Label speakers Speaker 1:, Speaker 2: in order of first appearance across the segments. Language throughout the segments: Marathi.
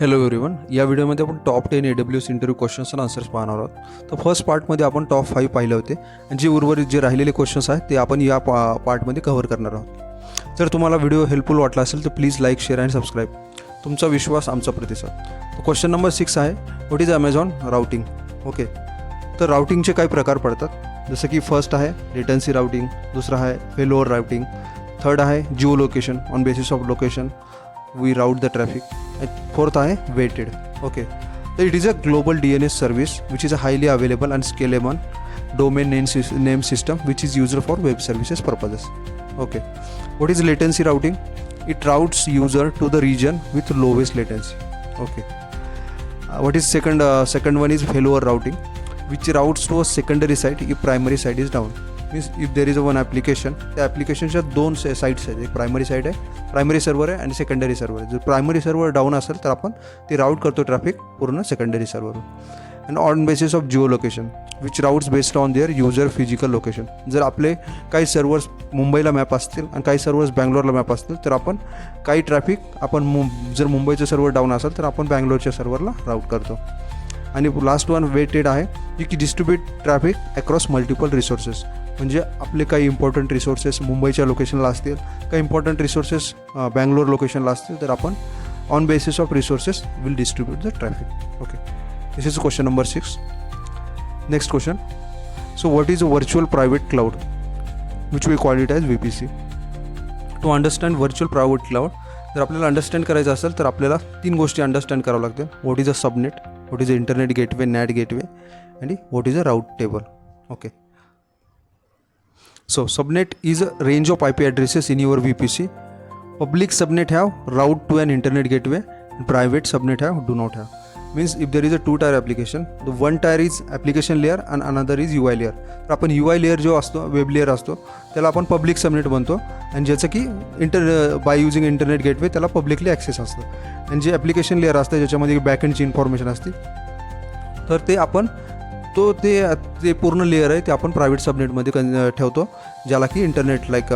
Speaker 1: Hello everyone. या व्हिडिओमध्ये आपण टॉप 10 AWS इंटरव्ह्यू क्वेश्चन्स आणि आन्सर्स पाहणार आहोत. तर फर्स्ट पार्टमध्ये आपण टॉप 5 पाहिले होते आणि जे उर्वरित जे राहिलेले क्वेश्चन्स आहेत ते आपण या पार्टमध्ये कव्हर करणार आहोत. जर तुम्हाला व्हिडिओ हेल्पफुल वाटला असेल तर प्लीज लाईक, शेअर आणि सबस्क्राईब. तुमचा विश्वास आमचा प्रतिसाद. क्वेश्चन नंबर 6 आहे, what is Amazon routing. Okay, तर राउटिंगचे काही प्रकार पडतात. जसं की फर्स्ट आहे लेटन्सी राउटिंग, दुसरा आहे फेलोअर राउटिंग, थर्ड आहे geo location, on basis of location we route the traffic, fourth आहे वेटेड. ओके, तर it is a global DNS service which is a highly available and scalable domain name system which is used for web services purposes. Okay, what is latency routing? It routes user to the region with lowest latency. Okay, what is second one is failover routing, which routes to a secondary site if primary site is down. Means if there is one application, त्या ॲप्लिकेशनच्या दोन साईट्स आहेत, एक प्रायमरी साईट आहे, प्रायमरी सर्व्हर आहे आणि सेकंडरी सर्व्हर आहे. जर प्रायमरी सर्व्हर डाऊन असेल तर आपण ते राऊट करतो ट्रॅफिक पूर्ण सेकंडरी सर्व्हरवर. And on basis of geo location which routes based on their user physical location. जर आपले काही सर्व्हर्स मुंबईला मॅप असतील आणि काही सर्व्हर्स बँगलोरला मॅप असतील तर आपण काही ट्रॅफिक आपण जर मुंबईचं सर्व्हर डाऊन असेल तर आपण बँगलोरच्या सर्व्हरला राऊट करतो. आणि लास्ट वन वेटेड आहे, जी की distribute traffic across multiple resources. म्हणजे आपले काही इम्पॉर्टंट रिसोर्सेस मुंबईच्या लोकेशनला असतील, काही इम्पॉर्टंट रिसोर्सेस बँगलोर लोकेशनला असतील, तर आपण on basis of resources will distribute the traffic. Okay, this is question number 6. Next question. So what is a virtual private cloud which we call it as VPC. To understand virtual private cloud, जर आपल्याला अंडरस्टँड करायचं असेल तर आपल्याला 3 गोष्टी अंडरस्टँड करावं लागतील. What is a subnet, what is a internet gateway, NAT gateway, आणि what is a route table. Okay, so subnet is a range of IP addresses in your VPC. Public subnet have route to an internet gateway and private subnet have do not have. Means if there is a 2-tier application, the one tier is application layer and another is UI layer. तर आपण UI layer जो असतो, वेब लेअर असतो, त्याला आपण पब्लिक सबनेट म्हणतो आणि ज्याचं की बाय युजिंग इंटरनेट गेटवे त्याला पब्लिकली ॲक्सेस असतं. आणि जे ॲप्लिकेशन लेअर असतं ज्याच्यामध्ये बॅकएंडची इन्फॉर्मेशन असते तर ते आपण ते पूर्ण लेअर आहे ते आपण प्रायव्हेट सबनेटमध्ये ठेवतो, ज्याला की इंटरनेट लाईक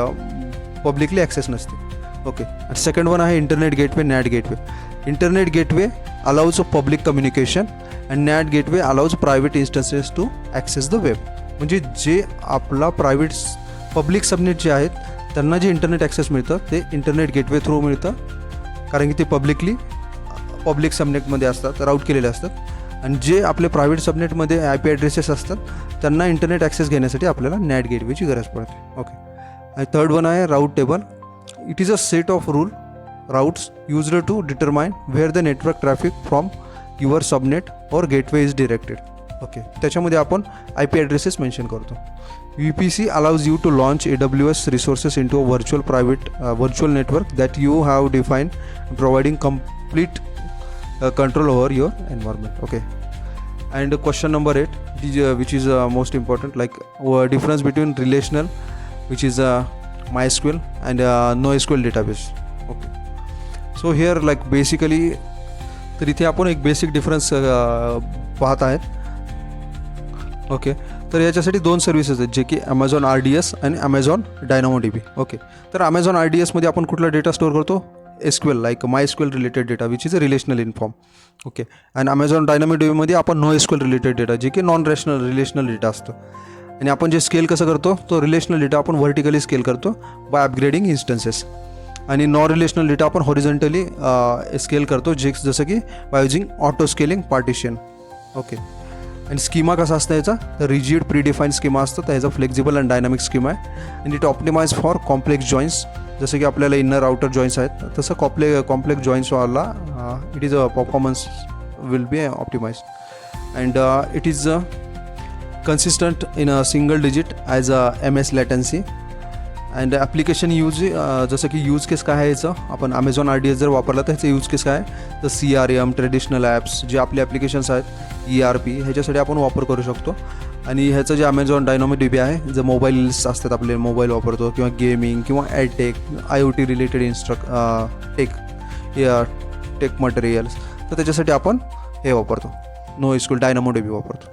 Speaker 1: पब्लिकली ॲक्सेस नसते. ओके, सेकंड वन आहे internet gateway, NAT gateway. Internet gateway allows public communication and NAT gateway allows private instances to access the web. म्हणजे जे आपला प्रायव्हेट पब्लिक सबनेट जे आहेत त्यांना जे इंटरनेट ॲक्सेस मिळतं ते इंटरनेट गेटवे थ्रू मिळतं, कारण की ते पब्लिक सबनेटमध्ये असतात, राऊट केलेले असतात. आणि जे आपले प्रायव्हेट सबनेटमध्ये IP ॲड्रेसेस असतात त्यांना इंटरनेट ॲक्सेस घेण्यासाठी आपल्याला नॅट गेटवेची गरज पडते. ओके, आणि थर्ड वन आहे route table. It is a set of rule routes used to determine where the network traffic from your subnet or gateway is directed. Okay, त्याच्यामध्ये आपण IP ॲड्रेसेस मेन्शन करतो. VPC allows you to launch AWS resources into a virtual network that you have defined, providing complete control over your environment. Okay, and question number 8, which is most important, like difference between relational, which is MySQL, and NoSQL database. Okay, so here like basically तर इथे आपण एक बेसिक डिफरन्स पाहत आहेत. ओके, तर याच्यासाठी 2 सर्व्हिसेस आहेत जे की Amazon RDS आणि Amazon DynamoDB. ओके, तर Amazon RDS मध्ये आपण कुठला डेटा स्टोअर करतो? SQL, like MySQL related data which is a relational inform. Okay, आणि Amazon DynamoDB मध्ये आपण NoSQL रिलेटेड डेटा जे की रिलेशनल डेटा असतो. आणि आपण जे स्केल कसं करतो, तो रिलेशनल डेटा आपण व्हर्टिकली स्केल करतो बाय अपग्रेडिंग इन्स्टन्सेस, आणि नॉन रिलेशनल डेटा आपण हॉरिझॉन्टली स्केल करतो जसं की by using auto scaling partition. Okay, आणि स्कीमा कसा असतं याचा, तर रिजिड प्रीडिफाईन स्कीमा असतं, तर ह्याचा फ्लेक्झिबल अँड डायनामिक स्कीमा आहे. आणि it optimize for complex joints, जसं की आपल्याला इनर आउटर जॉईंट्स आहेत तसं कॉम्प्लेक्स जॉईंट्सवाला it is a performance will be optimized. And it is consistent in a single digit as a MS latency. And application use जसं की यूज केस काय आहे याचं, आपण Amazon RDS जर वापरला तर ह्याचं यूज केस काय आहे, तर CRM, ट्रेडिशनल ॲप्स जे आपले ॲप्लिकेशन्स आहेत ERP ह्याच्यासाठी आपण वापर करू शकतो. आणि ह्याचं जे Amazon DynamoDB आहे, जर मोबाईल्स असतात आपले मोबाईल वापरतो किंवा गेमिंग किंवा adtech IoT related tech materials, तर त्याच्यासाठी आपण हे वापरतो, NoSQL DynamoDB वापरतो.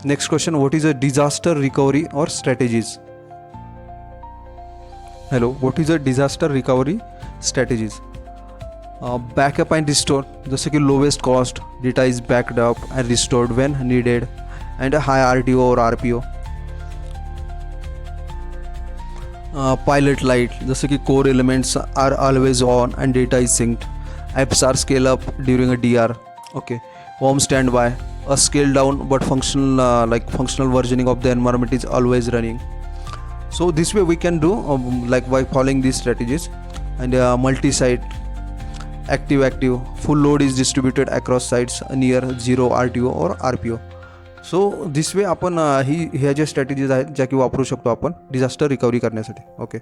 Speaker 1: Next question, what is a disaster recovery or strategies. Hello, what is a disaster recovery strategies. Backup and restore, जसं की lowest cost data is backed up and restored when needed and high RTO or RPO. Pilot light, जसं की core elements are always on and data is synced. Apps are scale up during a DR. Okay. Home stand by, a scale down but functional versioning of the environment is always running. So this way we can do like by following these strategies. And multi-site, active, full load is distributed across sites near zero RTO or RPO. So this way आपण ह्या ज्या स्ट्रॅटेजीज आहेत ज्या की वापरू शकतो आपण डिझास्टर रिकव्हरी करण्यासाठी. Okay.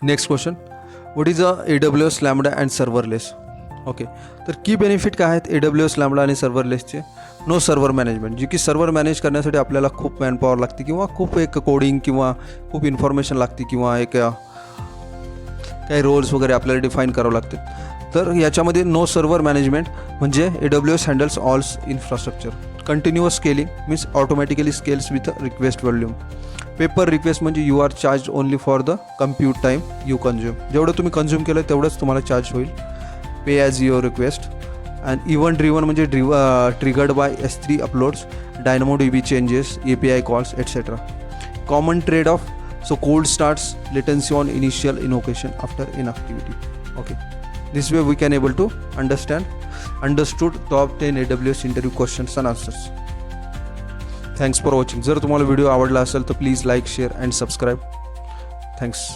Speaker 1: Next question, what is AWS lambda and serverless. Okay. तर की बेनिफिट काय आहेत AWS लॅम्बडा आणि सर्व्हरलेसचे. नो सर्व्हर मॅनेजमेंट, जी की सर्व्हर मॅनेज करण्यासाठी आपल्याला खूप मॅनपॉवर लागते किंवा खूप एक कोडिंग किंवा खूप इन्फॉर्मेशन लागते किंवा एक काही रोल्स वगैरे आपल्याला डिफाईन करावं लागते. तर याच्यामध्ये नो सर्व्हर मॅनेजमेंट म्हणजे AWS handles all infrastructure. Continuous scaling means automatically scales with request volume. Pay per request म्हणजे you are charge only for the compute time you consume. जेवढं तुम्ही कन्झ्युम केलं तेवढंच तुम्हाला चार्ज होईल. Pay as your request. And event driven म्हणजे triggered by S3 uploads, DynamoDB changes, API calls etcetera. Common trade off, so cold starts, latency on initial invocation after इनएक्टिव्हिटी. Okay. This way we can able to understood top 10 AWS interview questions and answers. Thanks for watching. जर तुम्हाला व्हिडिओ आवडला असेल तर please like, share and subscribe. Thanks.